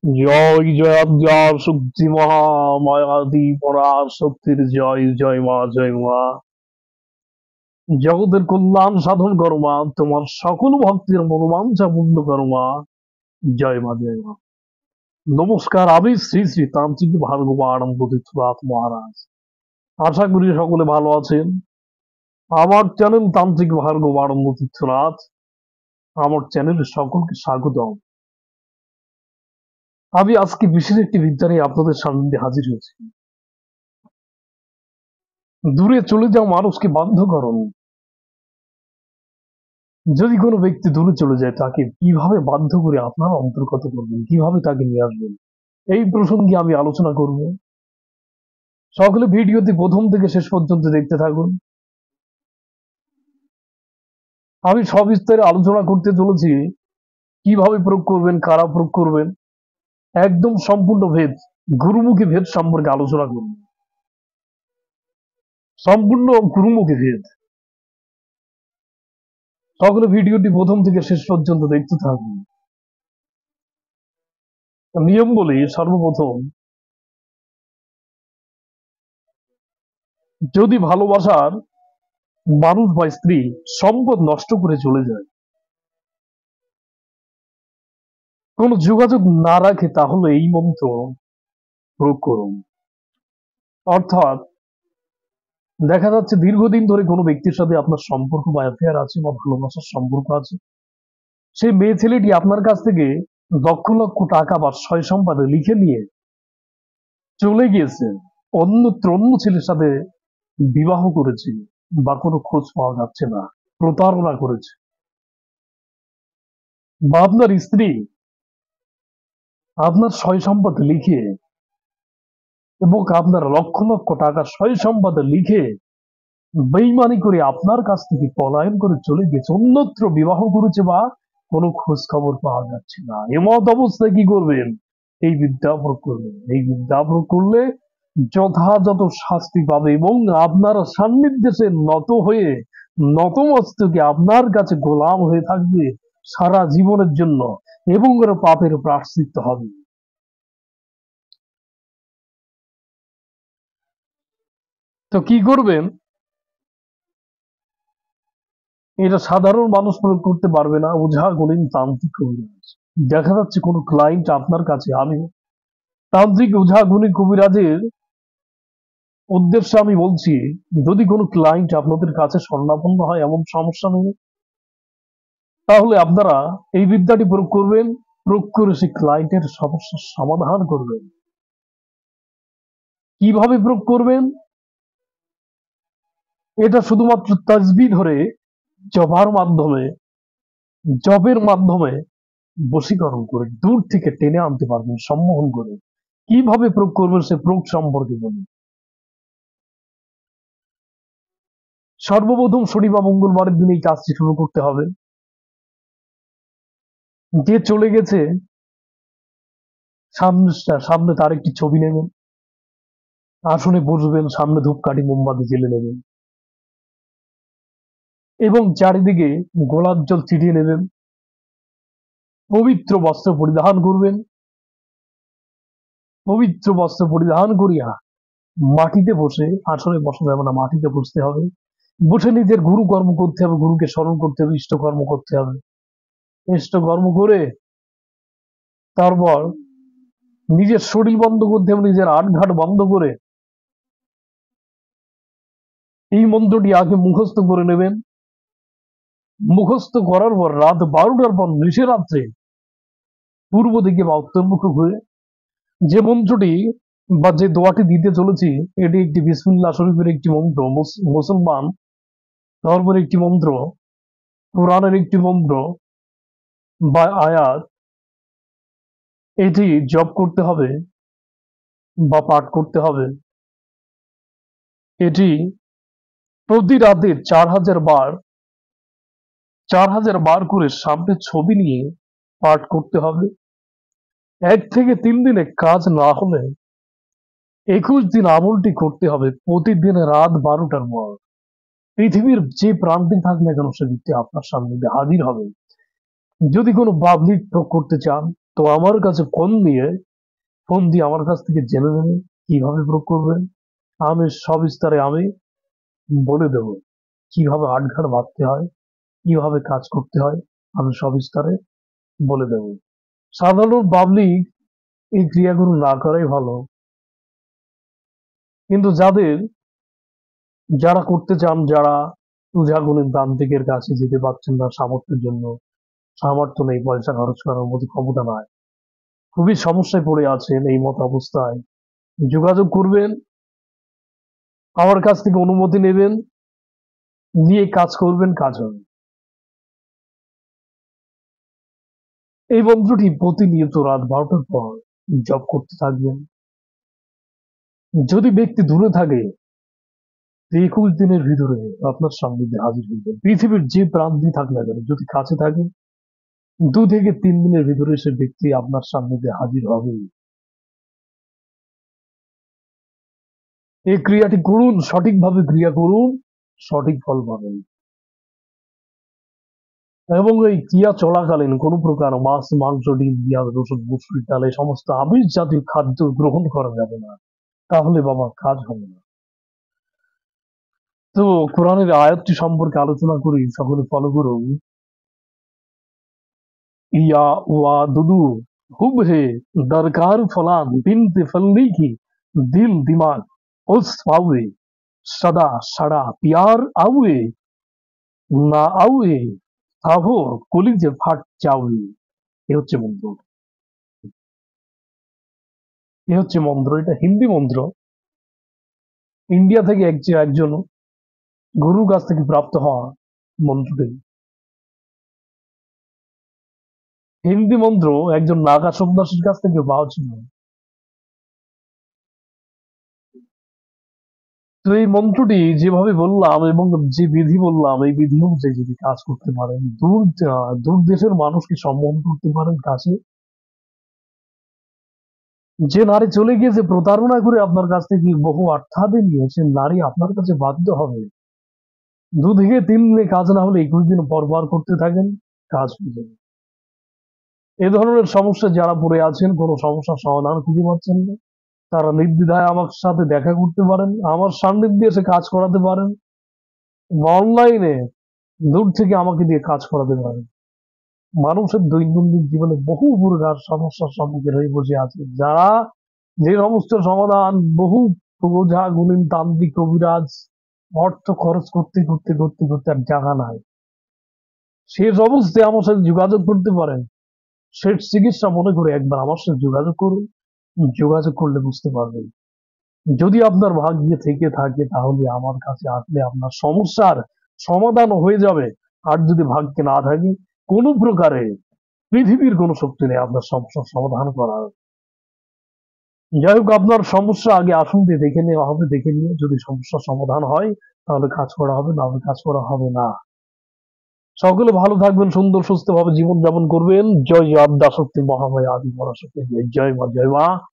জয় জয়াজ্ঞা শক্তি মহামায়াদি পরা শক্তির জয় জয় মা জয় মা। জগতের কল্যাণ সাধন করো মা, তোমার সকল ভক্তের মনোবাঞ্ছা পূর্ণ করো মা। জয় মা জয় মা। নমস্কার, আমি শ্রী শ্রী তান্ত্রিক ভার্গবানন্দ তীর্থনাথ মহারাজ। আশা করি সকলে ভালো আছেন। আমার চ্যানেল তান্ত্রিক ভার্গবানন্দ তীর্থনাথ, আমার চ্যানেলে সকলকে স্বাগতম। আমি আজকে বিশেষ একটি বিদ্যা নিয়ে আপনাদের সামনে হাজির হয়েছি। দূরে চলে যাওয়া মানুষকে বাধ্য করুন। যদি কোনো ব্যক্তি দূরে চলে যায়, তাকে কিভাবে বাধ্য করে আপনারা অন্তর্গত করবেন, কিভাবে তাকে নিয়ে আসবেন, এই প্রসঙ্গে আমি আলোচনা করব। সকলে ভিডিওটি প্রথম থেকে শেষ পর্যন্ত দেখতে থাকুন। আমি সবিস্তারে আলোচনা করতে চলেছি কিভাবে প্রয়োগ করবেন, কারা প্রয়োগ করবেন, একদম সম্পূর্ণ ভেদ, গুরুমুখী ভেদ সম্পর্কে আলোচনা করব। সম্পূর্ণ গুরুমুখী ভেদ। সকলে ভিডিওটি প্রথম থেকে শেষ পর্যন্ত দেখতে থাকুন। নিয়ম বলি, সর্বপ্রথম যদি ভালোবাসার মানুষ বা স্ত্রী সম্পদ নষ্ট করে চলে যায়, কোনো যোগাযোগ না রাখে, তাহলে এই মন্ত্র প্রয়োগ করুন। অর্থাৎ দেখা যাচ্ছে দীর্ঘদিন ধরে কোনো ব্যক্তির সাথে আপনার সম্পর্ক বা অ্যাফেয়ার আছে বা ভালোবাসার সম্পর্ক আছে, সেই মেয়ে ছেলেটি আপনার কাছ থেকে লক্ষ লক্ষ টাকা বা সয় সম্পদে লিখে নিয়ে চলে গিয়েছে, অন্যত্র অন্য ছেলের সাথে বিবাহ করেছে, বা কোনো খোঁজ পাওয়া যাচ্ছে না, প্রতারণা করেছে। বা আপনার স্ত্রী আপনার সয় সম্পদ লিখে এবং আপনার লক্ষ লক্ষ টাকা সয় সম্পদ লিখে বেইমানি করে আপনার কাছ থেকে পলায়ন করে চলে গেছে, অন্যত্র বিবাহ করেছে, বা কোনো খোঁজ খবর পাওয়া যাচ্ছে না। এমত অবস্থায় কি করবেন? এই বিদ্যা প্রয়োগ করবেন। এই বিদ্যা প্রয়োগ করলে যথাযথ শাস্তি পাবে এবং আপনার সান্নিধ্যে সে নত হয়ে, নতমস্তকে আপনার কাছে গোলাম হয়ে থাকবে সারা জীবনের জন্য, এবং ওর পাপের প্রায়শ্চিত্ত হবে। তো কি করবেন? এটা সাধারণ মানুষ প্রয়োগ করতে পারবে না, ওঝা গণিত তান্ত্রিক কবিরাজ। দেখা যাচ্ছে কোনো ক্লায়েন্ট আপনার কাছে, আমি তান্ত্রিক ওঝা গণিত কবিরাজের উদ্দেশ্যে আমি বলছি, যদি কোনো ক্লায়েন্ট আপনাদের কাছে স্বর্ণাপন্ন হয়, এমন সমস্যা নেই, তাহলে আপনারা এই বিদ্যাটি প্রয়োগ করবেন। প্রয়োগ করে সেই ক্লায়েন্টের সমস্যার সমাধান করবেন। কিভাবে প্রয়োগ করবেন? এটা শুধুমাত্র তাসবিহ ধরে জবার মাধ্যমে, জপের মাধ্যমে বশীকরণ করে দূর থেকে টেনে আনতে পারবেন, সম্মোহন করে। কিভাবে প্রয়োগ করবেন সে প্রয়োগ সম্পর্কে বলি। সর্বপ্রথম শনি বা মঙ্গলবারের দিন এই কাজটি শুরু করতে হবে। যে চলে গেছে সামনে, সামনে তার একটি ছবি নেবেন, আসনে বসবেন, সামনে ধূপকাঠি মোমবাতি জ্বেলে নেবেন এবং চারিদিকে গোলাপ জল ছিটিয়ে নেবেন। পবিত্র বস্ত্র পরিধান করবেন। পবিত্র বস্ত্র পরিধান করিয়া মাটিতে বসে, আসলে বসা যাবে না, মাটিতে বসতে হবে। বসে নিজের গুরু কর্ম করতে হবে, গুরুকে স্মরণ করতে হবে, ইষ্ট কর্ম করতে হবে। ইষ্ট কর্ম করে তারপর নিজের শরীর বন্ধ করতে হবে, নিজের আটঘাট বন্ধ করে এই মন্ত্রটি আগে মুখস্থ করে নেবেন। মুখস্থ করার পর রাত 12টার পর নিশিরাত্রে পূর্ব দিকে বা উত্তরমুখী ঘুরে যে মন্ত্রটি বা যে দোয়াটি দিতে চলেছি, এটি একটি বিসমিল্লাহ শরীফের একটি মন্ত্র, মুসলমান ধর্মের একটি মন্ত্র, কোরআনের একটি মন্ত্র বা আয়াত। এটি জপ করতে হবে বা পাঠ করতে হবে। এটি প্রতি রাতে 4000 বার, 4000 বার করে সামনে ছবি নিয়ে পাঠ করতে হবে। 1 থেকে 3 দিনে কাজ না হলে 21 দিন আমলটি করতে হবে, প্রতিদিন রাত 12টার পর। পৃথিবীর যে প্রান্তে থাক না কেন, সে ব্যক্তি আপনার সামনে হাজির হবে। যদি কোনো বাবলিক প্রয়োগ করতে চান, তো আমার কাছে ফোন দিয়ে আমার কাছ থেকে জেনে নেবেন কিভাবে প্রয়োগ করবেন। আমি সবিস্তারে আমি বলে দেব কিভাবে আটঘাট বাঁধতে হয়, কিভাবে কাজ করতে হয়, আমি সবিস্তারে বলে দেব। সাধারণ পাবলিক এই ক্রিয়াগুলো না করাই ভালো। কিন্তু যারা করতে চান, যারা উজাগুনের তান্ত্রিকের কাছে যেতে পারছেন না সামর্থ্যের জন্য, সামর্থ্য নেই, পয়সা খরচ করার মতো ক্ষমতা নাই, খুবই সমস্যায় পড়ে আছেন, এই মত অবস্থায় যোগাযোগ করবেন, আমার কাছ থেকে অনুমতি নেবেন, নিয়ে কাজ করবেন, কাজ হবে। এই মন্ত্রটি প্রতিনিয়ত রাত 12টার পর জপ করতে থাকবেন। যদি ব্যক্তি দূরে থাকে 21 দিনের ভিতরে আপনার সান্নিধ্যে হাজির হয়ে যাবে। পৃথিবীর যে প্রান্তে থাক না কেন, যদি কাছে থাকে 2 থেকে 3 দিনের ভিতরে সে ব্যক্তি আপনার সান্নিধ্যে হাজির হবে। এই ক্রিয়াটি করুন, সঠিকভাবে ক্রিয়া করুন, সঠিক ফল পাবেন। এবং এই ক্রিয়া চলাকালীন কোনো প্রকার মাছ, মাংস, ডিম, পেঁয়াজ, রসুন, মুসুরির ডাল এই সমস্ত আমিষ জাতীয় খাদ্য গ্রহণ করা যাবে না, তাহলে বাবা কাজ হবে না। তো কোরআনের আয়াতটি সম্পর্কে আলোচনা করি, সকলে ফলো করুন। ইয়া ওয়া দুদু হুব হে দরকার ফলান বিনতে ফলনি কি দিল দিমাগ উস পাওয়ে সদা সাড়া পিয়ার আউয়ে না আউয়ে তাহো কলিজে ফাট যাওয়ে। এ হচ্ছে মন্ত্র। এটা হিন্দি মন্ত্র। ইন্ডিয়া থেকে একজন গুরুর কাছ থেকে প্রাপ্ত হওয়া মন্ত্রটি। হিন্দি মন্ত্র একজন নাগা সন্ন্যাসীর কাছ থেকে পাওয়া ছিল। তো এই মন্ত্রটি যেভাবে বললাম এবং যে বিধি বললাম, এই বিধি অনুযায়ী যদি কাজ করতে পারেন, দূর দেশের মানুষকে সম্মান করতে পারেন কাছে। যে নারী চলে গিয়েছে প্রতারণা করে আপনার কাছ থেকে বহু অর্থাদি নিয়ে, সে নারী আপনার কাছে বাধ্য হবে। 2 থেকে 3 দিনে কাজ না হলে 21 দিন পর করতে থাকেন, কাজ হয়ে যাবে। এ ধরনের সমস্যা যারা পড়ে আছেন, কোনো সমস্যার সমাধান খুঁজে পাচ্ছেন না, তারা নির্দ্বিধায় আমার সাথে দেখা করতে পারেন, আমার সান্নিধ্যে এসে কাজ করাতে পারেন, বা অনলাইনে দূর থেকে আমাকে দিয়ে কাজ করাতে পারেন। মানুষের দৈনন্দিন জীবনে বহু প্রকার সমস্যার সম্মুখীন হয়ে বসে আছে, যারা যে সমস্ত সমাধান বহু ওঝা গুণিন তান্ত্রিক কবিরাজ অর্থ খরচ করতে আর জায়গা নাই, শেষ অবস্থায় আমার সাথে যোগাযোগ করতে পারেন। শেষ চিকিৎসা মনে করে একবার আমার সাথে যোগাযোগ করুন, যোগাযোগ করলে বুঝতে পারবেন। যদি আপনার ভাগ্যে থেকে থাকে তাহলে আমার কাছে আসলে আপনার সমস্যার সমাধান হয়ে যাবে। আর যদি ভাগ্যে না থাকে, কোনো প্রকারে পৃথিবীর কোনো শক্তি নেই আপনার সমস্যার সমাধান করার। যাই হোক, আপনার সমস্যা আগে আসুন, দিয়ে দেখে নেওয়া হবে, দেখে নিয়ে যদি সমস্যার সমাধান হয় তাহলে কাজ করা হবে, না হলে কাজ করা হবে না। সকলে ভালো থাকবেন, সুন্দর সুস্থভাবে জীবন যাপন করবেন। জয় আদ্যা শক্তি মহামায়া আদি পরাশক্তি, জয় মা, জয় মা।